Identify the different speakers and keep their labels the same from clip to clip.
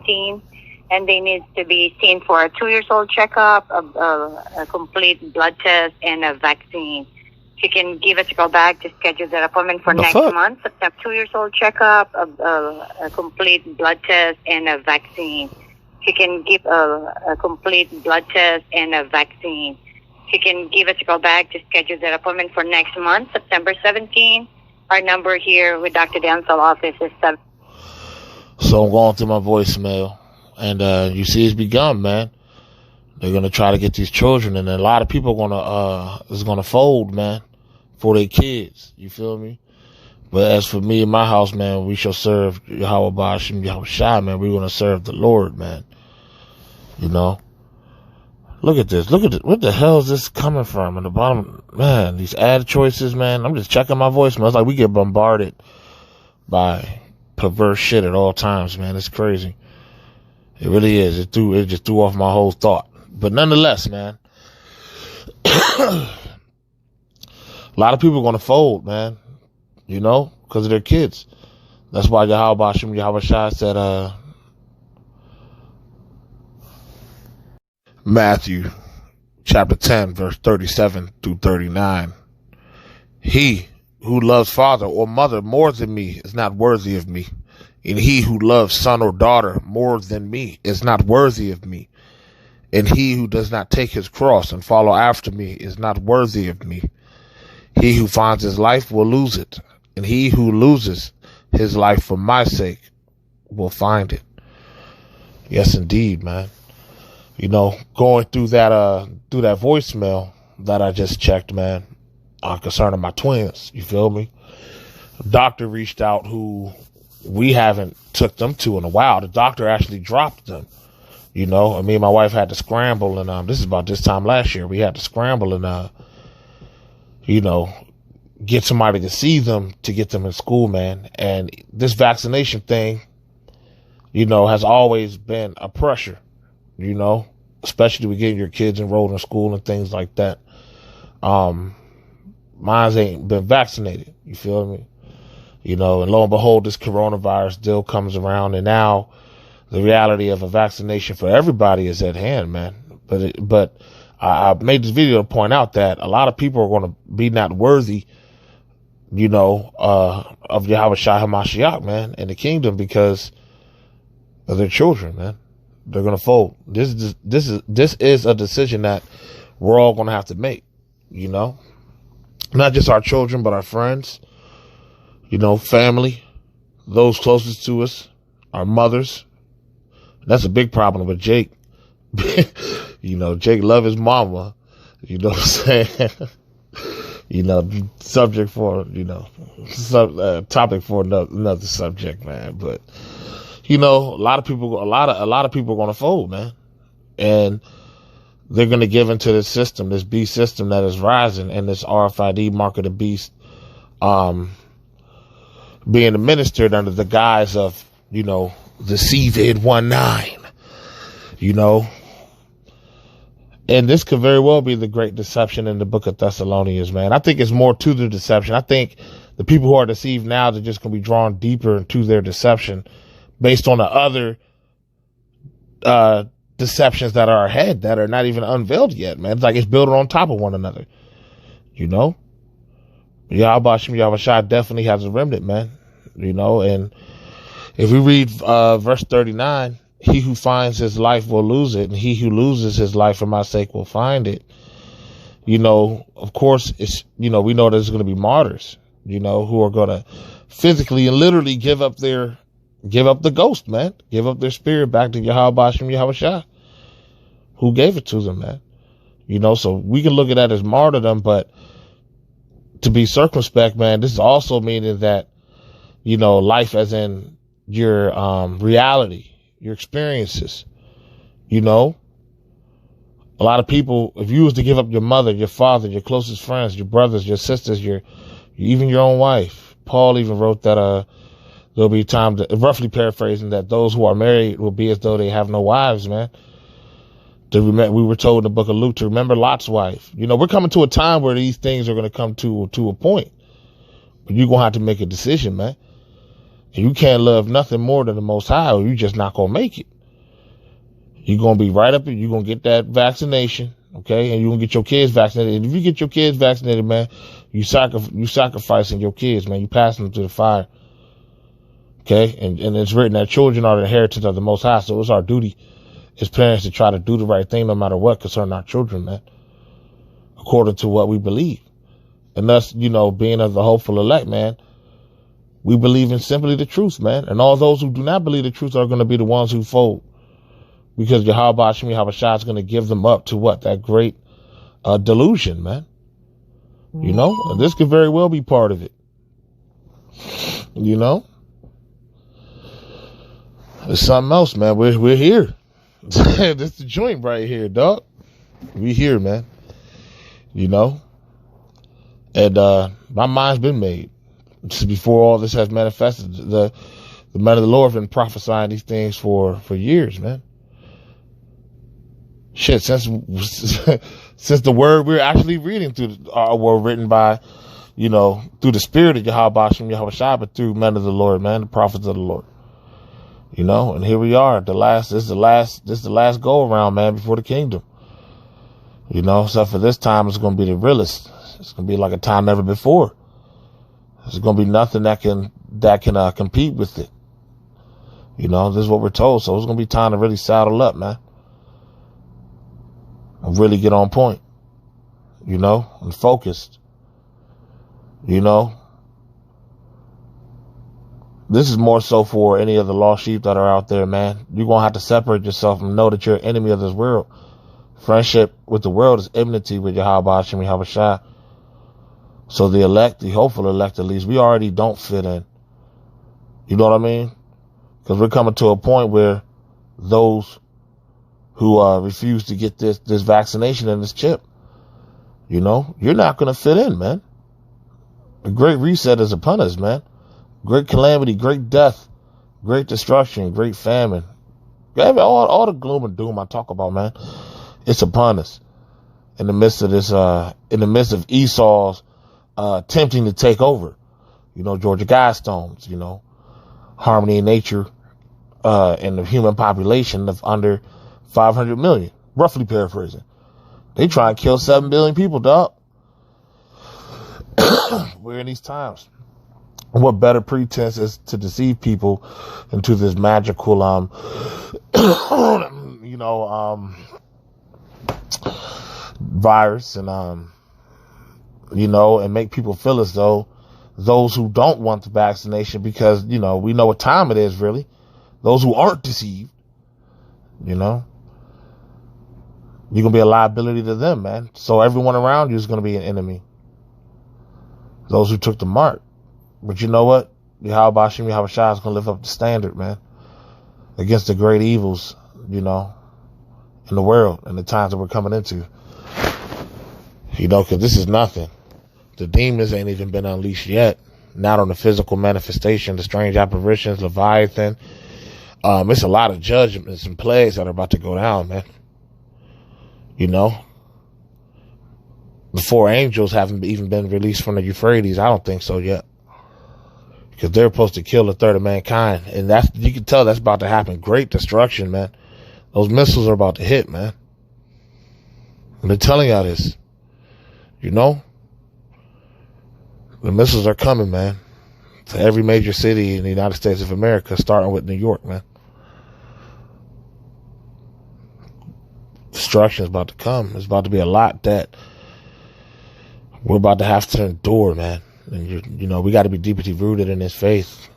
Speaker 1: 17, and they need to be seen for a 2-year-old checkup, a complete blood test, and a vaccine. She can give us a call back to schedule that appointment for next month. September 2-year-old checkup, a complete blood test, and a vaccine. She can give a complete blood test and a vaccine. She can give us a call back to schedule that appointment for next month, September 17. Our number here with Dr. Denzel office is 7.
Speaker 2: So I'm going through my voicemail, and you see it's begun, man. They're gonna try to get these children, and a lot of people is gonna fold, man, for their kids. You feel me? But as for me and my house, man, we shall serve Yahweh Ba'ashim Yahweh Shai, man. We're gonna serve the Lord, man. You know? Look at this. Look at it. What the hell is this coming from? In the bottom, man, these ad choices, man. I'm just checking my voicemail. It's like we get bombarded by perverse shit at all times, man. It's crazy. It really is. It just threw off my whole thought. But nonetheless, man, a lot of people are going to fold, man, you know, because of their kids. That's why Yahweh Ba'ashim Yahweh Shai said, Matthew chapter 10, verse 37 through 39. He who loves father or mother more than me is not worthy of me. And he who loves son or daughter more than me is not worthy of me. And he who does not take his cross and follow after me is not worthy of me. He who finds his life will lose it. And he who loses his life for my sake will find it. Yes, indeed, man. You know, going through that voicemail that I just checked, man, concerning my twins, you feel me? A doctor reached out who we haven't took them to in a while. The doctor actually dropped them. You know, me and my wife had to scramble, and this is about this time last year. We had to scramble and, you know, get somebody to see them to get them in school, man. And this vaccination thing, you know, has always been a pressure, you know, especially with getting your kids enrolled in school and things like that. Mine ain't been vaccinated, you feel me? You know, and lo and behold, this coronavirus still comes around, and now the reality of a vaccination for everybody is at hand, man. But I made this video to point out that a lot of people are going to be not worthy, you know, of Yahweh Shai HaMashiach, man, in the kingdom because of their children, man. They're going to fold. This is a decision that we're all going to have to make, you know, not just our children, but our friends, you know, family, those closest to us, our mothers. That's a big problem with Jake. You know, Jake love his mama. You know what I'm saying? You know, subject for, you know, topic for another subject, man. But, you know, a lot of people are going to fold, man. And they're going to give into this system, this beast system that is rising, and this RFID mark of the beast, being administered under the guise of, you know, the CVID-19, you know. And this could very well be the great deception in the book of Thessalonians, man. I think it's more to the deception. I think the people who are deceived now, they're just going to be drawn deeper into their deception based on the other deceptions that are ahead that are not even unveiled yet, man. It's like it's built on top of one another, you know. Yahweh Ba'ashim Yahweh Shai definitely has a remnant, man, you know. And if we read verse 39, he who finds his life will lose it, and he who loses his life for my sake will find it. You know, of course, it's, you know, we know there's going to be martyrs, you know, who are going to physically and literally give up the ghost, man, give up their spirit back to Yahweh Ba'ashim Yahweh Shai, who gave it to them, man. You know, so we can look at that as martyrdom, but to be circumspect, man, this is also meaning that, you know, life as in your reality, your experiences, you know. A lot of people, if you was to give up your mother, your father, your closest friends, your brothers, your sisters, even your own wife. Paul even wrote that there'll be time to, roughly paraphrasing, that those who are married will be as though they have no wives, man. We were told in the book of Luke to remember Lot's wife. You know, we're coming to a time where these things are going to come to a point. But you're going to have to make a decision, man. And you can't love nothing more than the Most High, or you're just not going to make it. You're going to be right up, you're going to get that vaccination, okay? And you're going to get your kids vaccinated. And if you get your kids vaccinated, man, you sacrificing your kids, man. You passing them to the fire, okay? And it's written that children are the inheritance of the Most High, so it's our duty as parents to try to do the right thing no matter what concerning our children, man, according to what we believe. And thus, being of the hopeful elect, man, we believe in simply the truth, man. And all those who do not believe the truth are going to be the ones who fold. Because Yahweh is going to give them up to what? That great delusion, man. And this could very well be part of it. It's something else, man. We're here. This is the joint right here, dog. We here, man. And my mind's been made. Just before all this has manifested, the men of the Lord have been prophesying these things for years, man. Shit, since the word we're actually reading were written by, through the spirit of Yahweh but through men of the Lord, man, the prophets of the Lord. And here we are. This is the last go around, man, before the kingdom. So for this time, it's going to be the realest. It's going to be like a time never before. There's going to be nothing that can compete with it. This is what we're told. So it's going to be time to really saddle up, man. And really get on point, and focused, This is more so for any of the lost sheep that are out there, man. You're going to have to separate yourself and know that you're an enemy of this world. Friendship with the world is enmity with Yahweh Shai. So the elect, the hopeful elect at least, we already don't fit in. You know what I mean? Because we're coming to a point where those who refuse to get this vaccination and this chip, you're not going to fit in, man. The great reset is upon us, man. Great calamity, great death, great destruction, great famine. All the gloom and doom I talk about, man, it's upon us. In the midst of this, in the midst of Esau's attempting to take over, Georgia Guidestones, harmony in nature, and the human population of under 500 million, roughly paraphrasing. They try and kill 7 billion people, dog. We're in these times. What better pretense is to deceive people into this magical, virus and, and make people feel as though those who don't want the vaccination, because, we know what time it is, really. Those who aren't deceived, you're going to be a liability to them, man. So everyone around you is going to be an enemy. Those who took the mark. But you know what? Yahweh Shai is going to live up the standard, man, against the great evils, in the world and the times that we're coming into. Because this is nothing. The demons ain't even been unleashed yet. Not on the physical manifestation, the strange apparitions, Leviathan. It's a lot of judgments and plagues that are about to go down, man. The 4 angels haven't even been released from the Euphrates. I don't think so yet. Because they're supposed to kill a third of mankind. And you can tell that's about to happen. Great destruction, man. Those missiles are about to hit, man. I've been telling y'all this. The missiles are coming, man. To every major city in the United States of America, starting with New York, man. Destruction is about to come. It's about to be a lot that we're about to have to endure, man. And we got to be deeply rooted in this faith.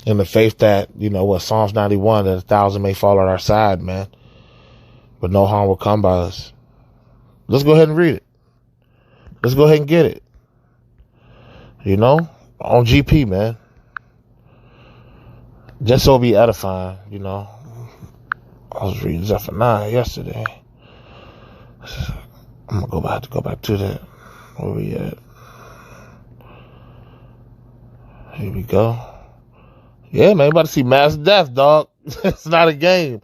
Speaker 2: In the faith that, Psalms 91, that 1,000 may fall on our side, man, but no harm will come by us. Let's go ahead and read it. Let's go ahead and get it. On GP, man. Just so be edifying, I was reading Zechariah yesterday. I'm going to go back to that. Where we at? Here we go. Yeah, man, about to see mass death, dog. It's not a game.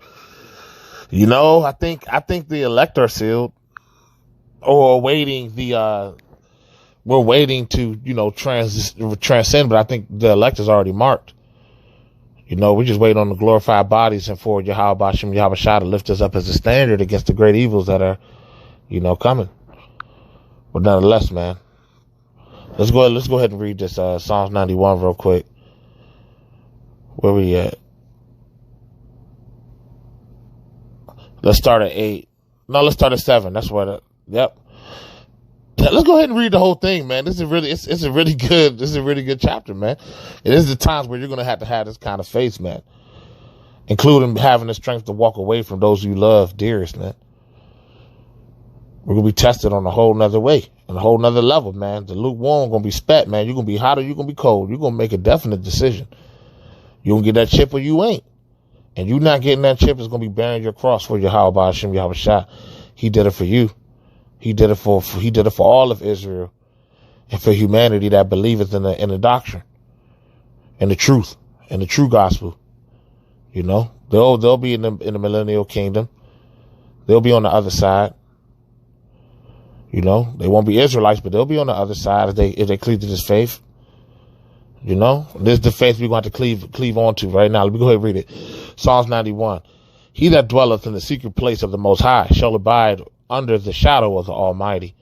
Speaker 2: I think the elect are sealed, or awaiting we're waiting to, transcend, but I think the elect is already marked. You know, we just wait on the glorified bodies and for Yahweh Bashem Yahweh Shah to lift us up as a standard against the great evils that are, you know, coming. But nonetheless, man, let's go ahead and read this Psalms 91 real quick. Where we at? Let's start at 8. No, let's start at 7. That's what. Yep. Let's go ahead and read the whole thing, man. This is really, it's a really good chapter, man. It is the times where you're going to have this kind of faith, man, including having the strength to walk away from those you love dearest, man. We're going to be tested on a whole nother way, on a whole nother level, man. The lukewarm going to be spat, man. You're going to be hot or you're going to be cold. You're going to make a definite decision. You're going to get that chip or you ain't. And you not getting that chip is going to be bearing your cross for Yahweh Hashem Yahweh Shah. He did it for you. He did it for all of Israel and for humanity that believeth in the doctrine and the truth and the true gospel. You know, they'll be in the millennial kingdom. They'll be on the other side. You know, they won't be Israelites, but they'll be on the other side if they cleave to this faith. You know, this is the faith we're going to have to cleave on to right now. Let me go ahead and read it. Psalms 91. He that dwelleth in the secret place of the Most High shall abide under the shadow of the Almighty.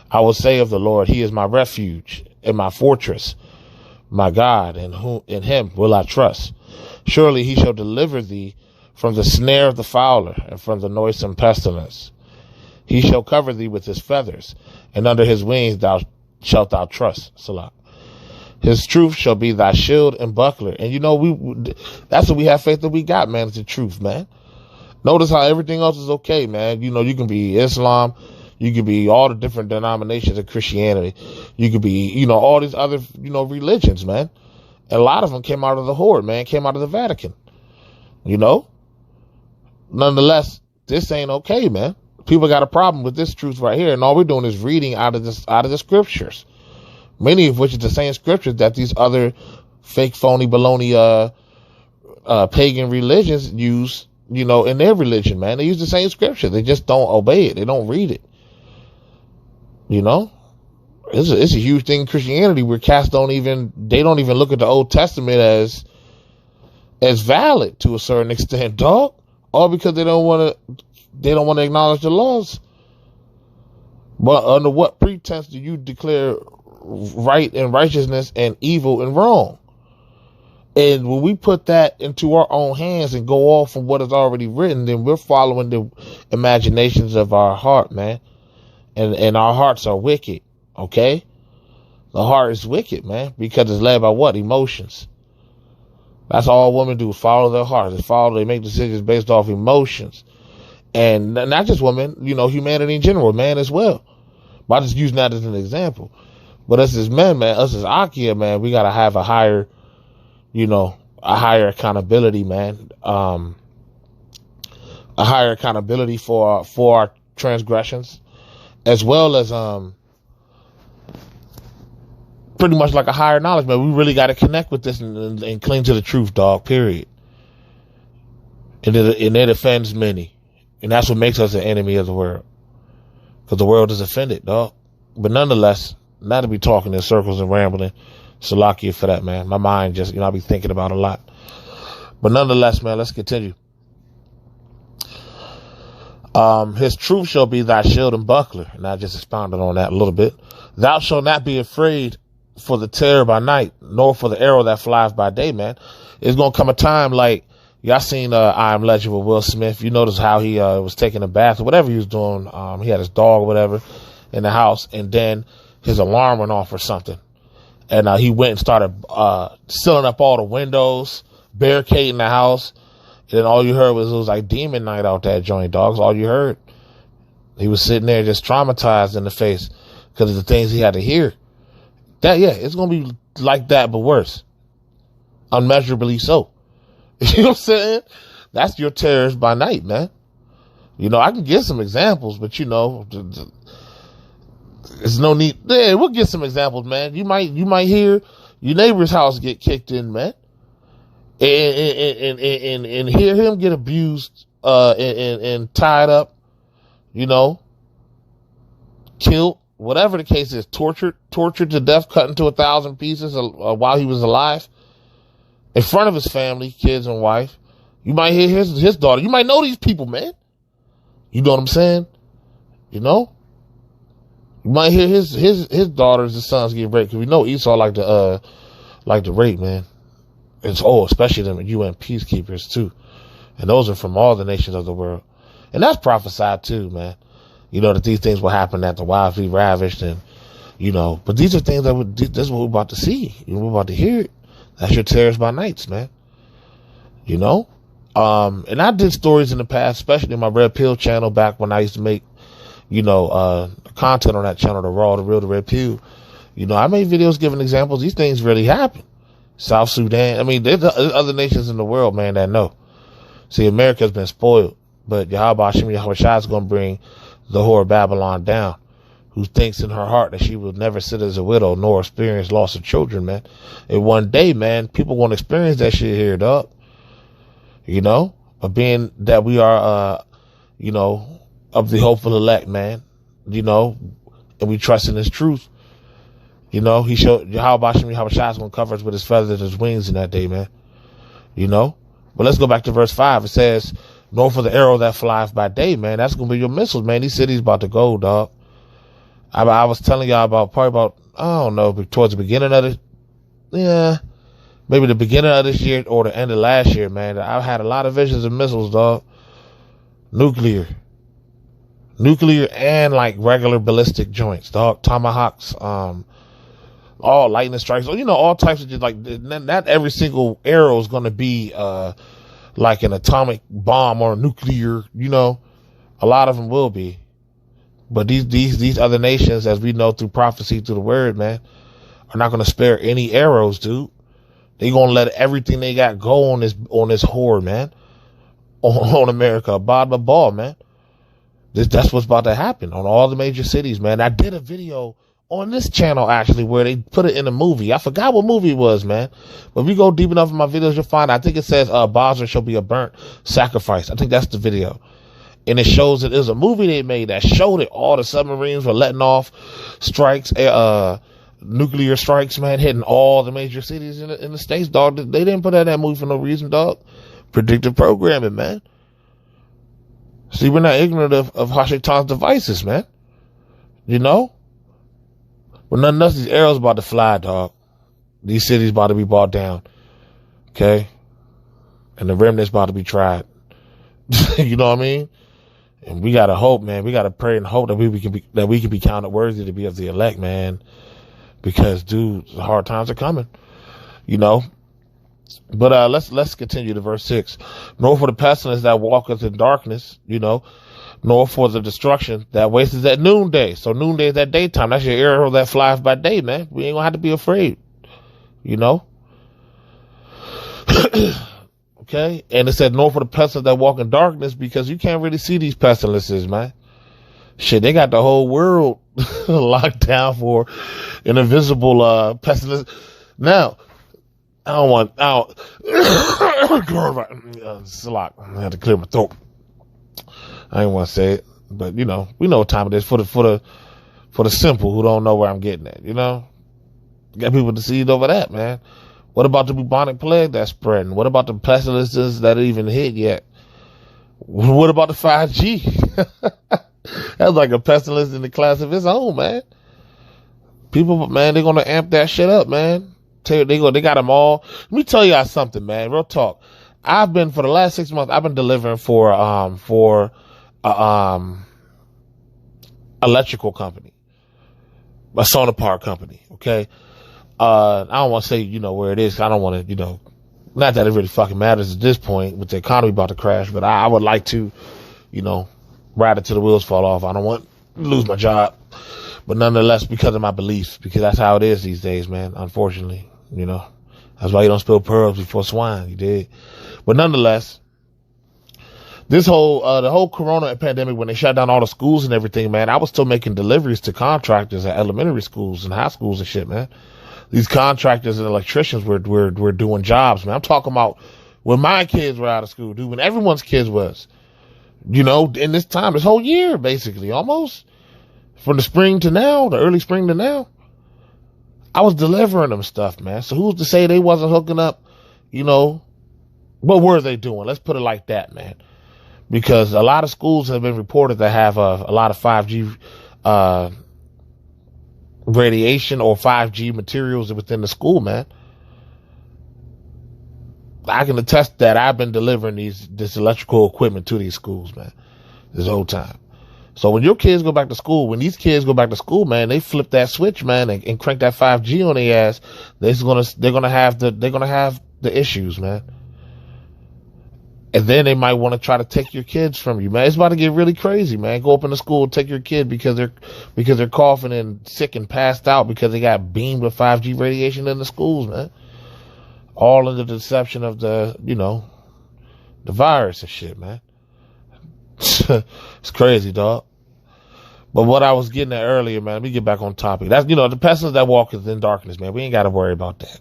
Speaker 2: I will say of the Lord, he is my refuge and my fortress, my God, in him will I trust. Surely he shall deliver thee from the snare of the fowler and from the noisome pestilence. He shall cover thee with his feathers, and under his wings shalt thou trust. Salah. His truth shall be thy shield and buckler. And you know, that's what we have faith that we got, man. It's the truth, man. Notice how everything else is okay, man. You know, you can be Islam. You could be all the different denominations of Christianity. You could be, you know, all these other, you know, religions, man. And a lot of them came out of the horde, man. Came out of the Vatican. You know? Nonetheless, this ain't okay, man. People got a problem with this truth right here. And all we're doing is reading out of the scriptures. Many of which is the same scriptures that these other fake, phony, baloney, pagan religions use, you know, in their religion, man. They use the same scripture. They just don't obey it. They don't read it. You know, it's a huge thing in Christianity where cats don't even look at the Old Testament as valid to a certain extent, dog. All because they don't want to acknowledge the laws. But under what pretense do you declare right and righteousness and evil and wrong? And when we put that into our own hands and go off from what is already written, then we're following the imaginations of our heart, man. And our hearts are wicked, okay? The heart is wicked, man, because it's led by what? Emotions. That's all women do, follow their hearts. They make decisions based off emotions. And not just women, you know, humanity in general, man as well. But I'm just using that as an example. But us as men, man, us as Akia, man, we got to have a higher accountability, man. A higher accountability for our transgressions, as well as pretty much like a higher knowledge, man. We really got to connect with this and cling to the truth, dog, period. And it offends many. And that's what makes us an enemy of the world. Because the world is offended, dog. But nonetheless, not to be talking in circles and rambling. Salakia for that, man. My mind just, I'll be thinking about a lot. But nonetheless, man, let's continue. His truth shall be thy shield and buckler. And I just expounded on that a little bit. Thou shalt not be afraid for the terror by night, nor for the arrow that flies by day, man. It's going to come a time like, y'all seen I Am Legend with Will Smith. You notice how he was taking a bath or whatever he was doing. He had his dog or whatever in the house, and then his alarm went off or something. And he went and started sealing up all the windows, barricading the house. And then all you heard was it was like demon night out that joint, dogs. All you heard. He was sitting there just traumatized in the face because of the things he had to hear. It's going to be like that, but worse. Unmeasurably so. You know what I'm saying? That's your terrors by night, man. You know, I can give some examples, but you know, there's no need. Yeah, we'll get some examples, man. You might hear your neighbor's house get kicked in, man, and hear him get abused, and tied up, you know, killed, whatever the case is, tortured to death, cut into 1,000 pieces while he was alive. in front of his family, kids and wife. You might hear his daughter. You might know these people, man. You know what I'm saying? You know? You might hear his daughters and sons getting raped, because we know Esau like to rape, man. It's especially them UN peacekeepers too. And those are from all the nations of the world. And that's prophesied too, man. You know, that these things will happen, that the wives be ravished, and, you know, but these are things this is what we're about to see. We're about to hear it. That's your terrors by nights, man. You know? And I did stories in the past, especially in my Red Pill channel back when I used to make, you know, content on that channel, the Raw, the Real, the Red Pill. You know, I made videos giving examples. These things really happen. South Sudan. I mean, there's other nations in the world, man, that know. See, America's been spoiled, but Yahweh Hashem Yahushua is going to bring the whore of Babylon down, who thinks in her heart that she will never sit as a widow nor experience loss of children, man. And one day, man, people going to experience that shit here, dog. You know, of being that we are, you know, of the hopeful elect, man. You know, and we trust in his truth. You know, he showed Yahweh Hashem Yahushua is going to cover us with his feathers and his wings in that day, man. You know, but let's go back to verse 5. It says, "Nor for the arrow that flies by day," man. That's going to be your missiles, man. These cities about to go, dog. I was telling y'all probably about, I don't know, towards the beginning of maybe the beginning of this year or the end of last year, man. I've had a lot of visions of missiles, dog. Nuclear and like regular ballistic joints, dog. Tomahawks, all lightning strikes, you know, all types of just like, not every single arrow is going to be, like an atomic bomb or nuclear, you know, a lot of them will be. But these other nations, as we know through prophecy, through the word, man, are not going to spare any arrows, dude. They going to let everything they got go on this whore, man, on America, bottom of the ball, man. That's what's about to happen on all the major cities, man. I did a video on this channel, actually, where they put it in a movie. I forgot what movie it was, man. But if you go deep enough in my videos, you'll find, I think it says, Basra shall be a burnt sacrifice. I think that's the video. And it shows that there's a movie they made that showed it. All the submarines were letting off strikes, nuclear strikes, man, hitting all the major cities in the States, dog. They didn't put out that movie for no reason, dog. Predictive programming, man. See, we're not ignorant of Hashaitan's devices, man. You know? But nothing else, these arrows about to fly, dog. These cities about to be brought down. Okay? And the remnant's about to be tried. You know what I mean? And we gotta hope, man. We gotta pray and hope that we can be counted worthy to be of the elect, man. Because, dude, the hard times are coming. You know? But let's continue to verse 6. "Nor for the pestilence that walketh in darkness," you know, "nor for the destruction that wasteth at noonday." So noonday is that daytime. That's your arrow that flies by day, man. We ain't gonna have to be afraid. You know? Okay? And it said, "Nor for the pestilence that walk in darkness," because you can't really see these pestilences, man. Shit, they got the whole world locked down for an invisible pestilence. Now, I had to clear my throat. I didn't want to say it, but you know, we know what time it is for the simple who don't know where I'm getting at. You know, got people deceived over that, man. What about the bubonic plague that's spreading? What about the pestilences that even hit yet? What about the 5G? That's like a pestilence in the class of its own, man. People, man, they're gonna amp that shit up, man. They got them all. Let me tell y'all something, man. Real talk. For the last 6 months, I've been delivering for electrical company, a solar power company. Okay. I don't want to say, you know, where it is. I don't want to, you know, not that it really fucking matters at this point with the economy about to crash, but I would like to, you know, ride it till the wheels fall off. I don't want to lose my job, but nonetheless, because of my beliefs, because that's how it is these days, man. Unfortunately. You know, that's why you don't spill pearls before swine. You did. But nonetheless, this the whole corona pandemic, when they shut down all the schools and everything, man, I was still making deliveries to contractors at elementary schools and high schools and shit, man. These contractors and electricians were doing jobs, man. I'm talking about when my kids were out of school, dude, when everyone's kids was, you know, in this time, this whole year, basically, almost from the spring to now, the early spring to now. I was delivering them stuff, man. So who's to say they wasn't hooking up What were they doing? Let's put it like that, man. Because a lot of schools have been reported to have a lot of 5G radiation or 5G materials within the school, man. I can attest that I've been delivering this electrical equipment to these schools, man, this whole time. So when your kids go back to school, when these kids go back to school, man, they flip that switch, man, and crank that 5G on their ass. They're gonna have the issues, man. And then they might want to try to take your kids from you, man. It's about to get really crazy, man. Go up in the school and take your kid because they're coughing and sick and passed out because they got beamed with 5G radiation in the schools, man. All in the deception of the virus and shit, man. It's crazy, dog. But what I was getting at earlier, man, let me get back on topic. That's, the pestilence that walketh in darkness, man. We ain't got to worry about that,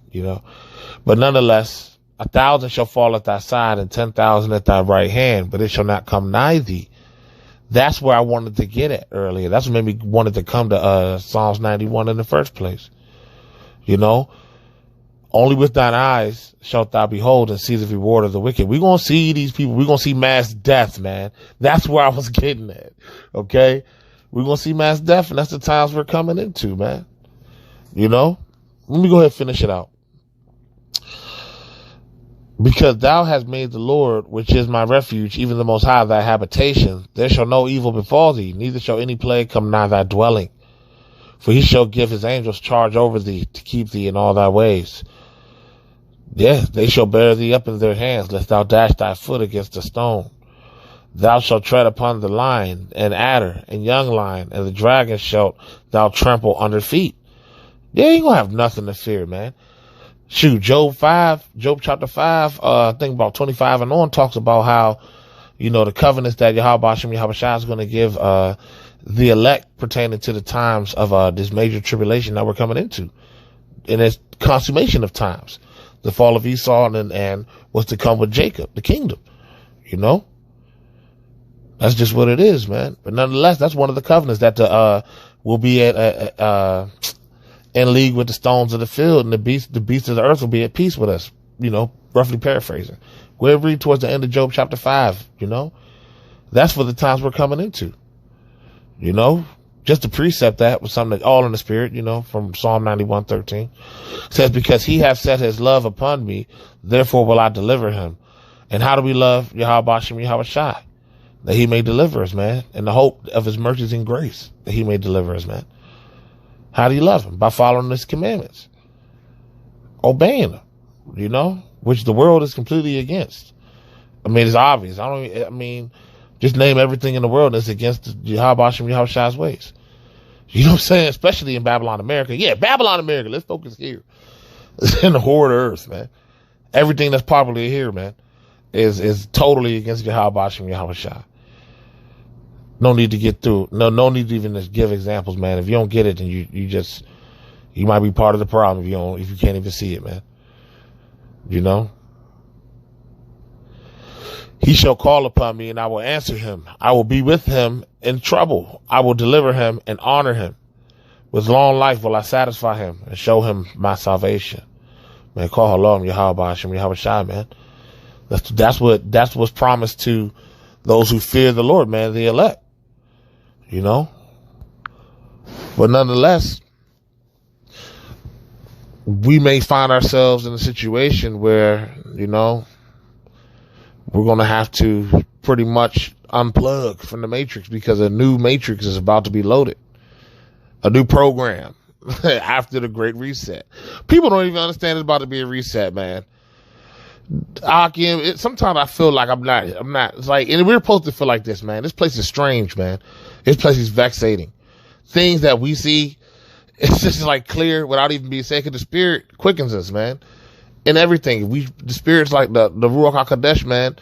Speaker 2: But nonetheless, 1,000 shall fall at thy side and 10,000 at thy right hand, but it shall not come nigh thee. That's where I wanted to get at earlier. That's what made me wanted to come to Psalms 91 in the first place. Only with thine eyes shalt thou behold and see the reward of the wicked. We're going to see these people. We're going to see mass death, man. That's where I was getting at. Okay? We're going to see mass death, and that's the times we're coming into, man. Let me go ahead and finish it out. Because thou hast made the Lord, which is my refuge, even the Most High, thy habitation. There shall no evil befall thee, neither shall any plague come nigh thy dwelling. For he shall give his angels charge over thee to keep thee in all thy ways. Yeah, they shall bear thee up in their hands, lest thou dash thy foot against a stone. Thou shalt tread upon the lion and adder and young lion, and the dragon shalt thou trample under feet. Yeah, you ain't gonna have nothing to fear, man. Shoot, Job chapter 5, I think about 25 and on talks about how, the covenants that Yahweh Shem Yahweh Shai is going to give the elect pertaining to the times of this major tribulation that we're coming into. And it's consummation of times. The fall of Esau and what's to come with Jacob, the kingdom. That's just what it is, man. But nonetheless, that's one of the covenants that will be in league with the stones of the field, and the beasts of the earth will be at peace with us, roughly paraphrasing. Go ahead and read towards the end of Job chapter 5, That's for the times we're coming into, Just to precept that was something that all in the spirit, from Psalm 91:13. Says, because he hath set his love upon me, therefore will I deliver him. And how do we love Yahweh Shem Yahweh Shai? That he may deliver us, man. In the hope of his mercies and grace, that he may deliver us, man. How do you love him? By following his commandments. Obeying them, which the world is completely against. It's obvious. Just name everything in the world that's against Yahweh Shem Yahweh Shai's ways. You know what I'm saying? Especially in Babylon, America. Yeah, Babylon, America. Let's focus here. It's in the whole earth, man. Everything that's popular here, man, is totally against Yahweh Shem Yahweh Shai. No need to get through. No need to even just give examples, man. If you don't get it, then you might be part of the problem if you can't even see it, man. He shall call upon me and I will answer him. I will be with him in trouble. I will deliver him and honor him. With long life will I satisfy him and show him my salvation. Man, call Halom Yahweh Shem Yahweh Shai, man. That's what's promised to those who fear the Lord, man, the elect. But nonetheless, we may find ourselves in a situation where, we're going to have to pretty much unplug from the matrix because a new matrix is about to be loaded. A new program after the great reset. People don't even understand it's about to be a reset, man. Sometimes I feel like I'm not. It's like, and we're supposed to feel like this, man. This place is strange, man. This place is vexating. Things that we see, it's just like clear without even being said. 'Cause the spirit quickens us, man. In everything. The spirit's like the Ruach HaKodesh, man.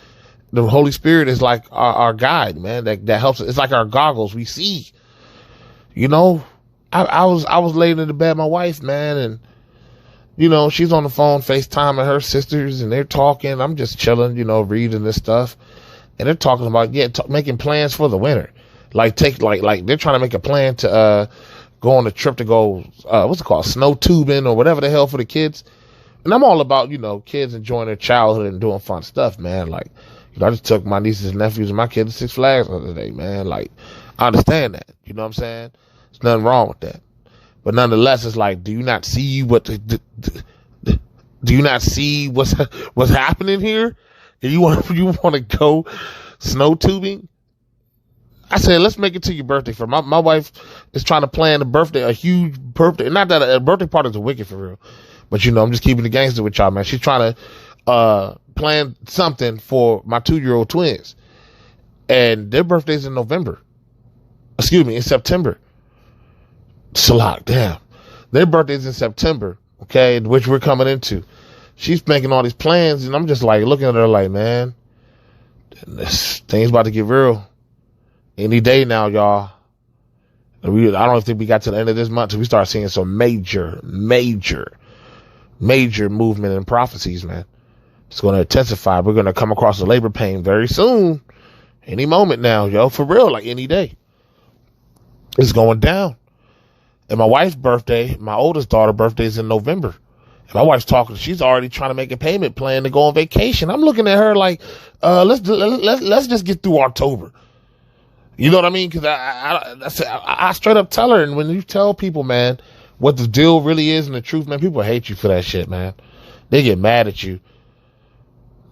Speaker 2: The Holy Spirit is like our guide, man. That helps us. It's like our goggles. We see. I was laying in the bed, my wife, man, and she's on the phone FaceTiming her sisters, and they're talking. I'm just chilling, reading this stuff, and they're talking about making plans for the winter. Like they're trying to make a plan to go on a trip to go what's it called, snow tubing or whatever the hell for the kids. And I'm all about, kids enjoying their childhood and doing fun stuff, man. Like, I just took my nieces and nephews and my kids to Six Flags the other day, man. Like, I understand that. You know what I'm saying? There's nothing wrong with that. But nonetheless, it's like, do you not see do you not see what's happening here? And you want to go snow tubing? I said, let's make it to your birthday. For my wife is trying to plan a huge birthday. Not that a birthday party is a wicked for real, but I'm just keeping the gangster with y'all, man. She's trying to plan something for my 2-year-old twins, and their birthday's in in September. It's a lot, damn. Their birthday's in September, okay, which we're coming into. She's making all these plans, and I'm just like looking at her like, man, this thing's about to get real. Any day now, y'all. I don't think we got to the end of this month till we start seeing some major movement and prophecies, man. It's going to intensify. We're going to come across the labor pain very soon. Any moment now, yo, for real, like any day. It's going down. And my wife's birthday, my oldest daughter's birthday is in November. And my wife's talking, she's already trying to make a payment plan to go on vacation. I'm looking at her like, let's just get through October. You know what I mean? Because I straight up tell her, and when you tell people, man, what the deal really is and the truth, man, people hate you for that shit, man. They get mad at you.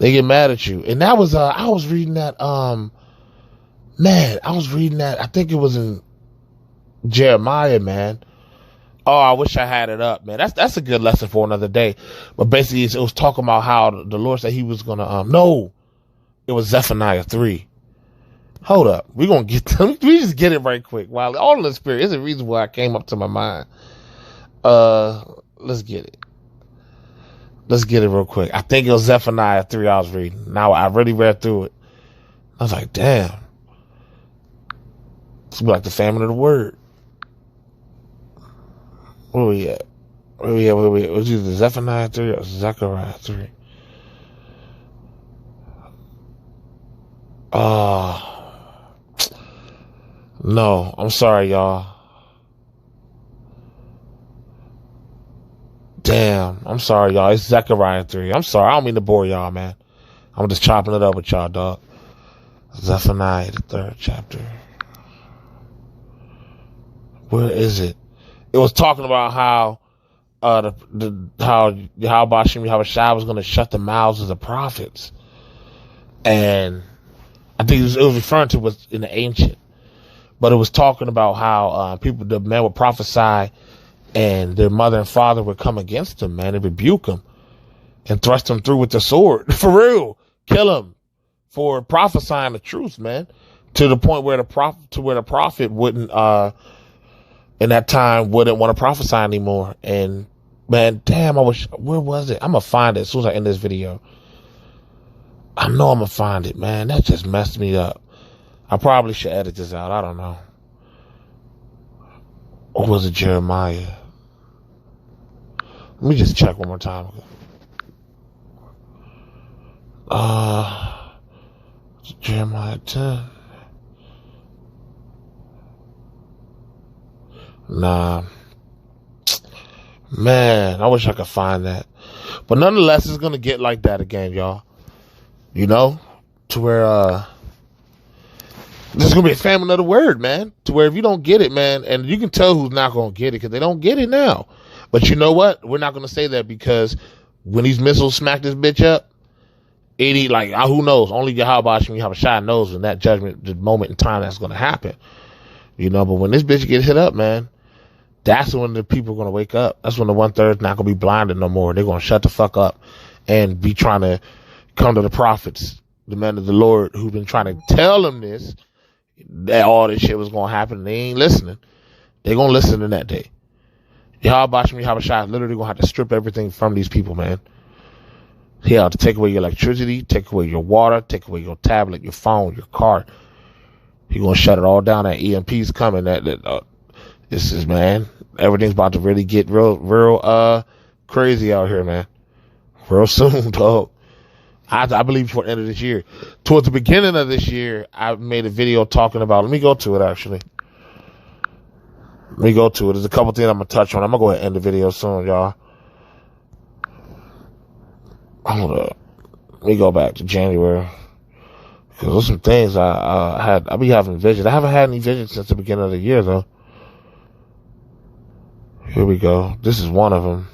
Speaker 2: And that was, I was reading that, I think it was in Jeremiah, man. Oh, I wish I had it up, man. That's a good lesson for another day. But basically, it was talking about how the Lord said he was going to, no, it was Zephaniah 3. Hold up. We're going to get them. We just get it right quick. Wow. All in the spirit. There's a reason why it came up to my mind. Let's get it. Let's get it real quick. I think it was Zephaniah 3 I was reading. Now, I really read through it. I was like, damn. It's like the famine of the word. Where we at? It was either Zephaniah 3 or Zechariah 3. No, I'm sorry, y'all. Damn, I'm sorry, y'all. It's Zechariah 3. I'm sorry. I don't mean to bore y'all, man. I'm just chopping it up with y'all, dog. Zephaniah, the 3rd chapter. Where is it? It was talking about how how Bashim Yahushua was going to shut the mouths of the prophets, and I think it was referring to what's in the ancient, but it was talking about how the men would prophesy, and their mother and father would come against them, man, and rebuke them, and thrust them through with the sword, for real, kill them for prophesying the truth, man, to the point where the prophet wouldn't in that time wouldn't want to prophesy anymore. And man, damn, where was it? I'm gonna find it as soon as I end this video. I know I'm gonna find it, man. That just messed me up. I probably should edit this out. I don't know. Or was it Jeremiah? Let me just check one more time. Jeremiah 10. Nah. Man, I wish I could find that. But nonetheless, it's going to get like that again, y'all. You know? To where, there's going to be a famine of the word, man. To where if you don't get it, man, and you can tell who's not going to get it because they don't get it now. But you know what? We're not going to say that because when these missiles smack this bitch up, who knows? Only Yahushua knows when that judgment, the moment in time that's going to happen. You know, but when this bitch gets hit up, man, that's when the people are going to wake up. That's when the 1/3 is not going to be blinded no more. They're going to shut the fuck up and be trying to come to the prophets, the men of the Lord, who've been trying to tell them this, that all this shit was going to happen. They ain't listening. They're going to listen in that day. Yahushua is literally going to have to strip everything from these people, man. He have to take away your electricity, take away your water, take away your tablet, your phone, your car. He's going to shut it all down. That EMP's coming. This is, man, everything's about to really get real crazy out here, man. Real soon, dog. I believe before the end of this year. Towards the beginning of this year, I made a video talking about, let me go to it, actually. Let me go to it. There's a couple things I'm going to touch on. I'm going to go ahead and end the video soon, y'all. Hold up. Let me go back to January. Because there's some things I be having visions. I haven't had any visions since the beginning of the year, though. Here we go. This is one of them.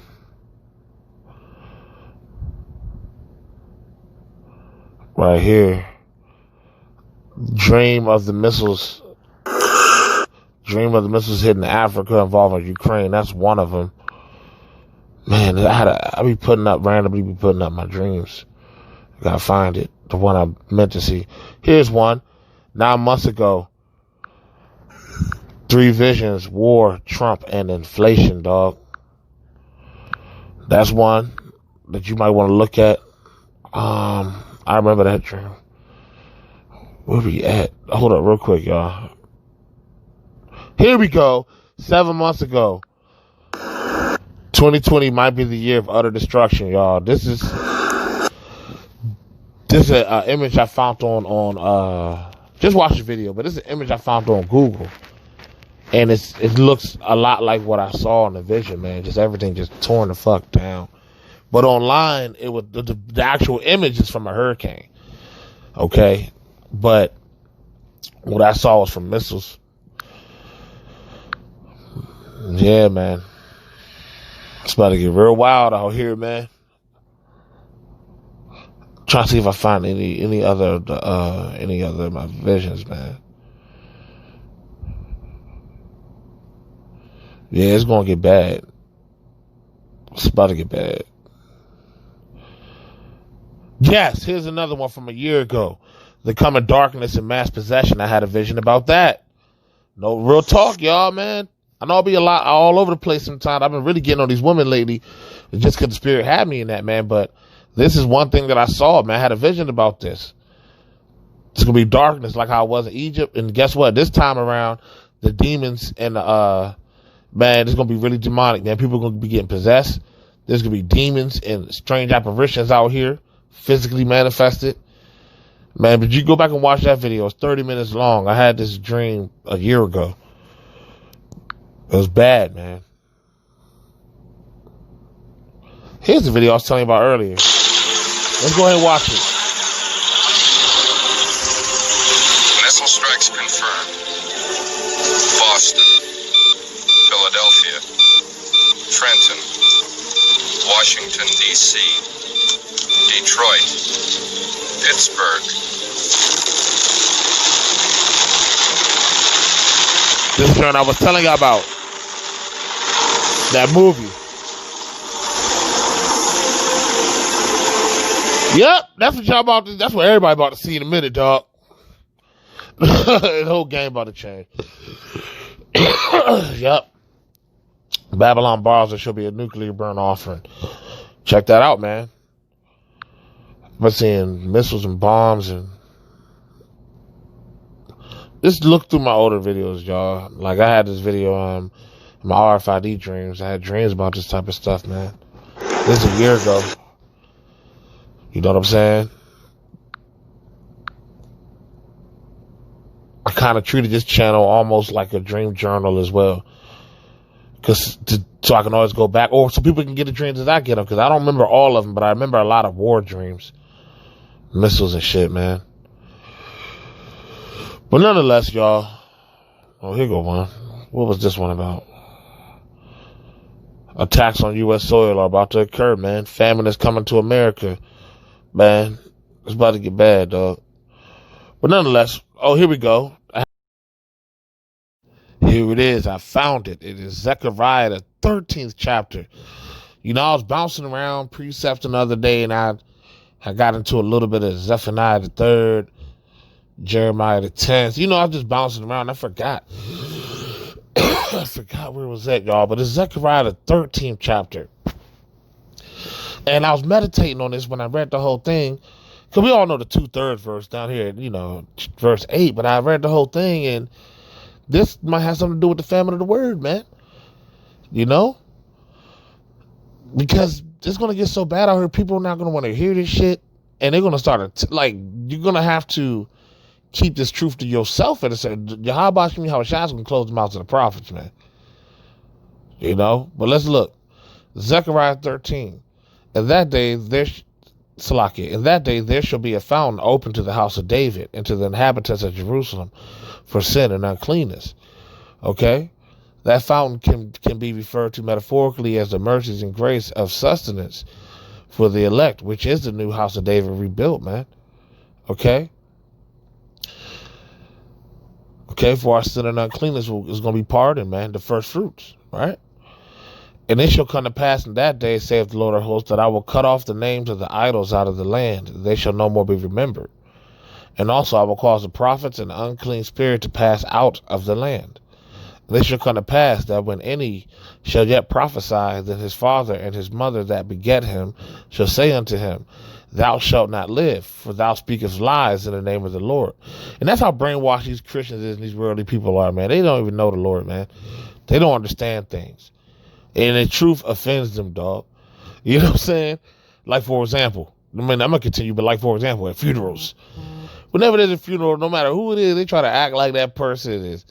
Speaker 2: Right here. Dream of the missiles hitting Africa involving Ukraine. That's one of them. Man, I be randomly putting up my dreams. I gotta find it. The one I meant to see. Here's one. 9 months ago. 3 visions, war, Trump, and inflation, dog. That's one that you might want to look at. I remember that dream. Where we at? Hold up real quick, y'all. Here we go. 7 months ago. 2020 might be the year of utter destruction, y'all. This is an image I found on just watch the video, but this is an image I found on Google. And it looks a lot like what I saw in the vision, man. Just everything just torn the fuck down. But online, it was the actual image is from a hurricane. Okay? But what I saw was from missiles. Yeah, man. It's about to get real wild out here, man. Trying to see if I find any other of my visions, man. Yeah, it's gonna get bad. It's about to get bad. Yes, here's another one from a year ago. The coming darkness and mass possession. I had a vision about that. No, real talk, y'all, man. I know I'll be a lot all over the place sometimes. I've been really getting on these women lately just because the spirit had me in that, man. But this is one thing that I saw, man. I had a vision about this. It's going to be darkness like how it was in Egypt. And guess what? This time around, the demons and man, it's going to be really demonic, man. People are going to be getting possessed. There's going to be demons and strange apparitions out here, physically manifested. Man, but you go back and watch that video. It's 30 minutes long. I had this dream a year ago. It was bad, man. Here's the video I was telling you about earlier. Let's go ahead and watch it.
Speaker 3: Missile strikes confirmed. Boston, Philadelphia, Trenton, Washington, D.C., Detroit, Pittsburgh.
Speaker 2: This is what I was telling you about. That movie. Yep, that's what y'all about to, that's what everybody about to see in a minute, dog. The whole game about to change. Yep. Babylon borrows there should be a nuclear burn offering. Check that out, man. I've seeing missiles and bombs and just look through my older videos, y'all. Like I had this video my RFID dreams. I had dreams about this type of stuff, man. This is a year ago. You know what I'm saying? I kind of treated this channel almost like a dream journal as well. So I can always go back. Or so people can get the dreams as I get them. Because I don't remember all of them, but I remember a lot of war dreams. Missiles and shit, man. But nonetheless, y'all. Oh, here go one. What was this one about? Attacks on U.S. soil are about to occur, man. Famine is coming to America. Man, it's about to get bad, dog. But nonetheless, oh, here we go. Here it is. I found it. It is Zechariah, the 13th chapter. You know, I was bouncing around precepts the other day, and I got into a little bit of Zephaniah the 3rd, Jeremiah the 10th. You know, I was just bouncing around. I forgot. I forgot where it was at, y'all. But it's Zechariah the 13th chapter. And I was meditating on this when I read the whole thing. Because we all know the 2/3 verse down here, you know, verse 8. But I read the whole thing, and this might have something to do with the famine of the word, man. You know? Because it's going to get so bad out here, people are not going to want to hear this shit. And they're going to start, you're going to have to keep this truth to yourself. And say, how about me, how Shai's going to close the mouths of the prophets, man. You know? But let's look. Zechariah 13. And that day, Salakia, in that day there shall be a fountain open to the house of David and to the inhabitants of Jerusalem for sin and uncleanness. Okay? That fountain can be referred to metaphorically as the mercies and grace of sustenance for the elect, which is the new house of David rebuilt, man. Okay? Okay, for our sin and uncleanness is going to be pardoned, man, the first fruits, right? And it shall come to pass in that day, saith the Lord of hosts, that I will cut off the names of the idols out of the land. They shall no more be remembered. And also I will cause the prophets and the unclean spirit to pass out of the land. And it shall come to pass that when any shall yet prophesy, then his father and his mother that beget him shall say unto him, Thou shalt not live, for thou speakest lies in the name of the Lord. And that's how brainwashed these Christians and these worldly people are, man. They don't even know the Lord, man. They don't understand things. And the truth offends them, dog. You know what I'm saying? Like, for example, I mean, I'm going to continue, but like, for example, at funerals. Whenever there's a funeral, no matter who it is, they try to act like that person is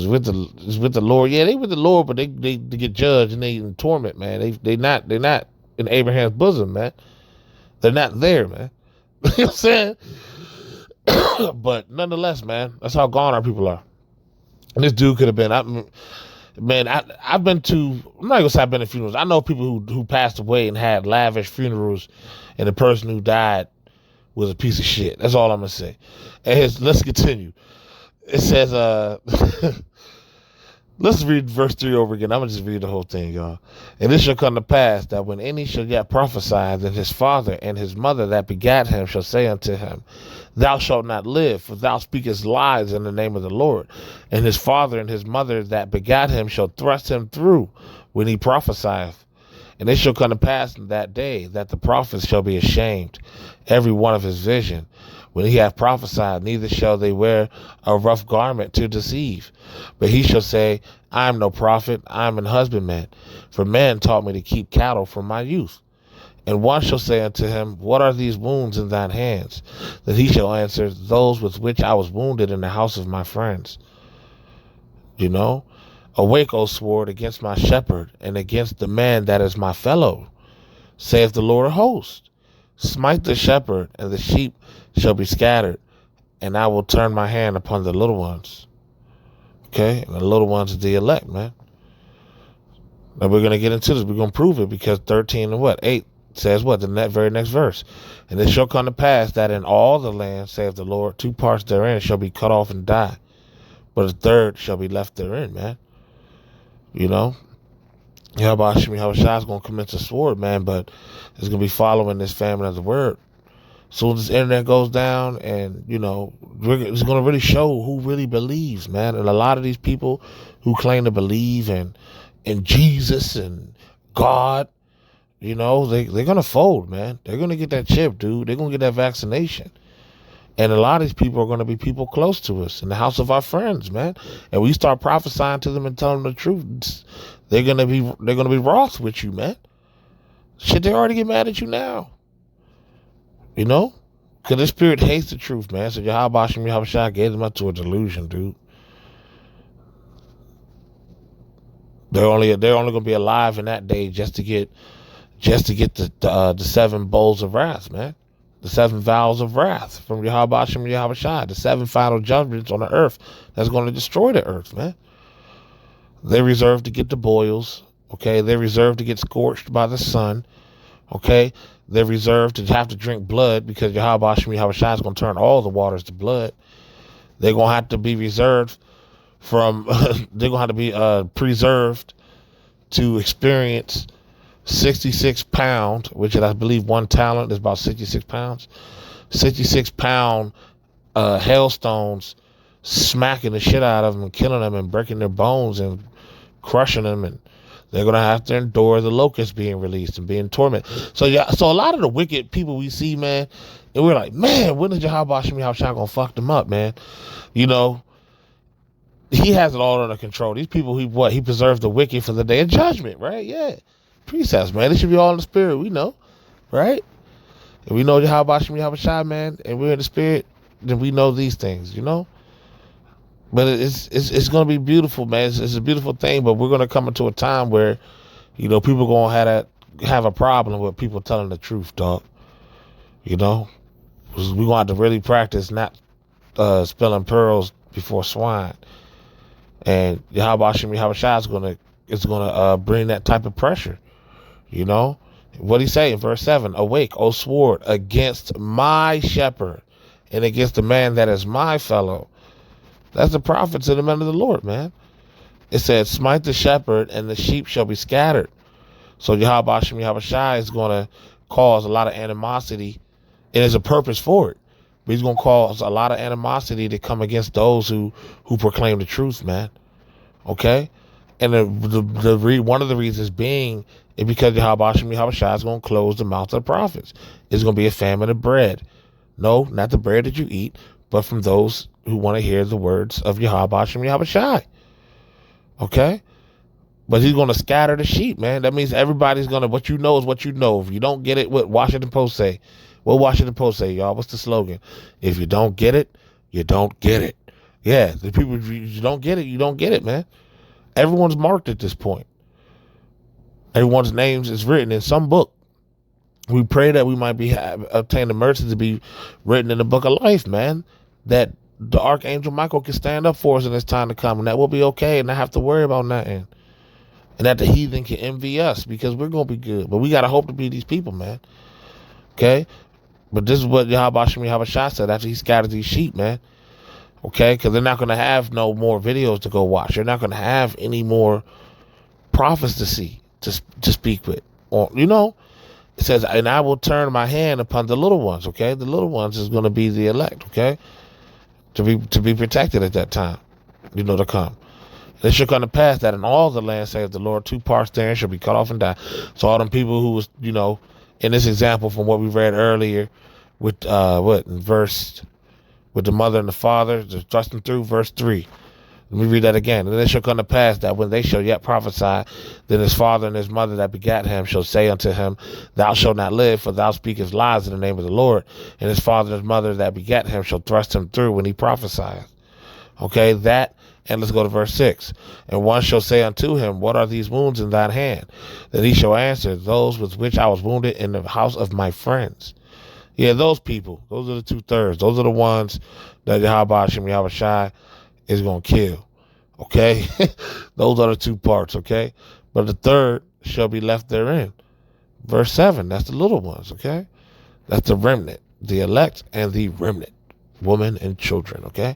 Speaker 2: with the Lord. Yeah, they with the Lord, but they get judged and they in torment, man. They not in Abraham's bosom, man. They're not there, man. You know what I'm saying? But nonetheless, man, that's how gone our people are. And this dude could have been, I've been to, I'm not gonna say I've been to funerals. I know people who passed away and had lavish funerals, and the person who died was a piece of shit. That's all I'm gonna say. And let's continue. It says, let's read verse 3 over again. I'm going to just read the whole thing, y'all. And it shall come to pass that when any shall yet prophesy, then his father and his mother that begat him shall say unto him, Thou shalt not live, for thou speakest lies in the name of the Lord. And his father and his mother that begat him shall thrust him through when he prophesieth. And it shall come to pass in that day that the prophets shall be ashamed, every one of his vision. When he hath prophesied, neither shall they wear a rough garment to deceive. But he shall say, I am no prophet, I am an husbandman. For men taught me to keep cattle from my youth. And one shall say unto him, What are these wounds in thine hands? Then he shall answer, Those with which I was wounded in the house of my friends. You know? Awake, O sword, against my shepherd, and against the man that is my fellow, saith the Lord of hosts. Smite the shepherd, and the sheep shall be scattered, and I will turn my hand upon the little ones. Okay? And the little ones is the elect, man. Now we're going to get into this. We're going to prove it, because 13 and 8 says what? The very next verse. And it shall come to pass that in all the land, saith the Lord, 2 parts therein shall be cut off and die, but a third shall be left therein, man. You know? Yahweh is going to commence a sword, man, but it's going to be following this famine of the word. So this internet goes down, and, you know, it's going to really show who really believes, man. And a lot of these people who claim to believe in Jesus and God, you know, they're going to fold, man. They're going to get that chip, dude. They're going to get that vaccination. And a lot of these people are going to be people close to us in the house of our friends, man. And we start prophesying to them and telling them the truth, they're going to be wroth with you, man. Shit, they already get mad at you now. You know? Because the spirit hates the truth, man. So Yahweh gave them up to a delusion, dude. They're only going to be alive in that day just to get the 7 bowls of wrath, man. The 7 vials of wrath from Yahweh the 7 final judgments on the earth that's going to destroy the earth, man. They reserve to get the boils, okay? They reserve to get scorched by the sun, okay? They're reserved to have to drink blood, because Yahweh is going to turn all the waters to blood. They're going to have to be reserved from, they're going to have to be preserved to experience 66 pound, which is, I believe, 1 talent is about 66 pounds. 66 pound hailstones smacking the shit out of them and killing them and breaking their bones and crushing them, and they're gonna have to endure the locusts being released and being tormented. So a lot of the wicked people we see, man, and we're like, man, when is Yahweh gonna fuck them up, man? You know, he has it all under control. These people, he preserves the wicked for the day of judgment, right? Yeah. Precepts, man. It should be all in the spirit. We know, right? If we know Yahweh, man, and we're in the spirit, then we know these things, you know? But it's going to be beautiful, man. It's a beautiful thing, but we're going to come into a time where, you know, people are going to have a problem with people telling the truth, dog. You know, we're going to have to really practice not spilling pearls before swine. And Yahweh Hashem Yahweh Shai is gonna bring that type of pressure. You know, what he say in verse 7? Awake, O sword, against my shepherd, and against the man that is my fellow. That's the prophets and the men of the Lord, man. It said, smite the shepherd, and the sheep shall be scattered. So Yahweh Hashem Yahweh Shai is gonna cause a lot of animosity, and there's a purpose for it. But he's gonna cause a lot of animosity to come against those who proclaim the truth, man. Okay, and one of the reasons being is because Yahweh Hashem Yahweh Shai is going to close the mouths of the prophets. It's going to be a famine of bread. No, not the bread that you eat, but from those who want to hear the words of Yahweh Hashem Yahweh Shai. Okay, but he's going to scatter the sheep, man. That means everybody's going to, what you know is what you know. If you don't get it, what Washington Post say? What Washington Post say, y'all? What's the slogan? If you don't get it, you don't get it. Yeah, the people, if you don't get it, you don't get it, man. Everyone's marked at this point. Everyone's names is written in some book. We pray that we might obtain the mercy to be written in the book of life, man. That the Archangel Michael can stand up for us in this time to come, and that we'll be okay and not have to worry about nothing. And that the heathen can envy us because we're going to be good. But we got to hope to be these people, man. Okay? But this is what Yahweh Hashem Yahweh Shai said after he scattered these sheep, man. Okay, because they're not going to have no more videos to go watch. They're not going to have any more prophets to see, to speak with. Or, you know, it says, and I will turn my hand upon the little ones, okay? The little ones is going to be the elect, okay? To be protected at that time, you know, to come. It shall come to pass that in all the land, saith the Lord, 2 parts therein shall be cut off and die. So all them people who was, you know, in this example from what we read earlier with, with the mother and the father, just thrusting through verse 3. Let me read that again. And it shall come to pass that when they shall yet prophesy, then his father and his mother that begat him shall say unto him, thou shalt not live, for thou speakest lies in the name of the Lord. And his father and his mother that begat him shall thrust him through when he prophesieth. Okay, that, and let's go to verse 6. And one shall say unto him, what are these wounds in thine hand? Then he shall answer, those with which I was wounded in the house of my friends. Yeah, those people, those are the 2/3. Those are the ones that Yahweh Hashem Yahweh Shai is going to kill. Okay? Those are the 2 parts, okay? But the third shall be left therein. Verse 7, that's the little ones, okay? That's the remnant, the elect and the remnant, women and children, okay?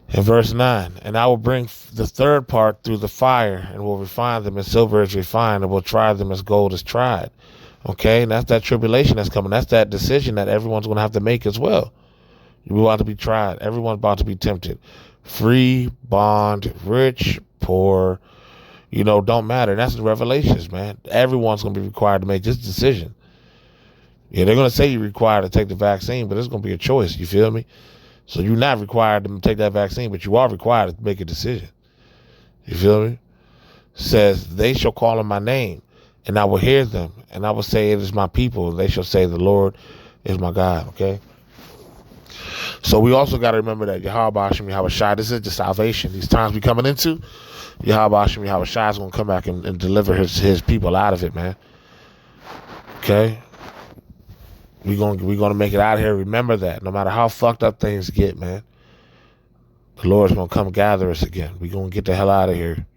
Speaker 2: In verse 9, and I will bring the third part through the fire and will refine them as silver is refined and will try them as gold is tried. Okay, and that's that tribulation that's coming. That's that decision that everyone's going to have to make as well. You're about to be tried. Everyone's about to be tempted. Free, bond, rich, poor, you know, don't matter. And that's the Revelations, man. Everyone's going to be required to make this decision. Yeah, they're going to say you're required to take the vaccine, but it's going to be a choice. You feel me? So you're not required to take that vaccine, but you are required to make a decision. You feel me? Says, they shall call on my name, and I will hear them, and I will say, it is my people. They shall say, the Lord is my God, okay? So we also got to remember that Yahweh Hashem Yahweh Shai, this is the salvation. These times we coming into, Yahweh Hashem Yahweh Shai is going to come back and deliver his people out of it, man. Okay? We're gonna make it out of here. Remember that. No matter how fucked up things get, man, the Lord's going to come gather us again. We're going to get the hell out of here.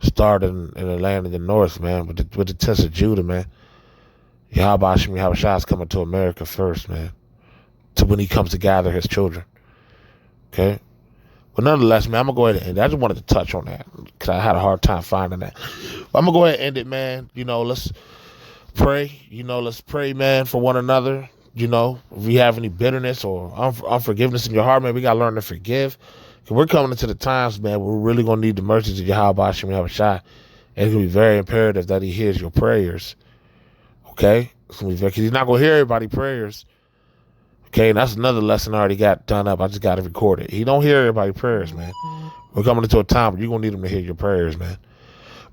Speaker 2: Start in the land of the north, man, with the tents of Judah, man. Yahweh Hashem Yahweh Shai is coming to America first, man. To when he comes to gather his children. Okay? But nonetheless, man, I'm going to go ahead and end it. I just wanted to touch on that because I had a hard time finding that. But I'm going to go ahead and end it, man. You know, let's pray. You know, let's pray, man, for one another. You know, if you have any bitterness or unforgiveness in your heart, man, we got to learn to forgive. Because we're coming into the times, man, we're really going to need the mercies of Yahweh Hashem Yahweh Shai. And it's going to be very imperative that he hears your prayers. Okay? Because he's not going to hear everybody's prayers. Okay, and that's another lesson I already got done up. I just got to record it. He don't hear everybody's prayers, man. We're coming into a time where you're going to need him to hear your prayers, man.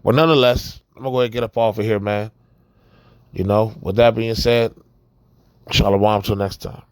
Speaker 2: But nonetheless, I'm going to go ahead and get up off of here, man. You know, with that being said, shalom till next time.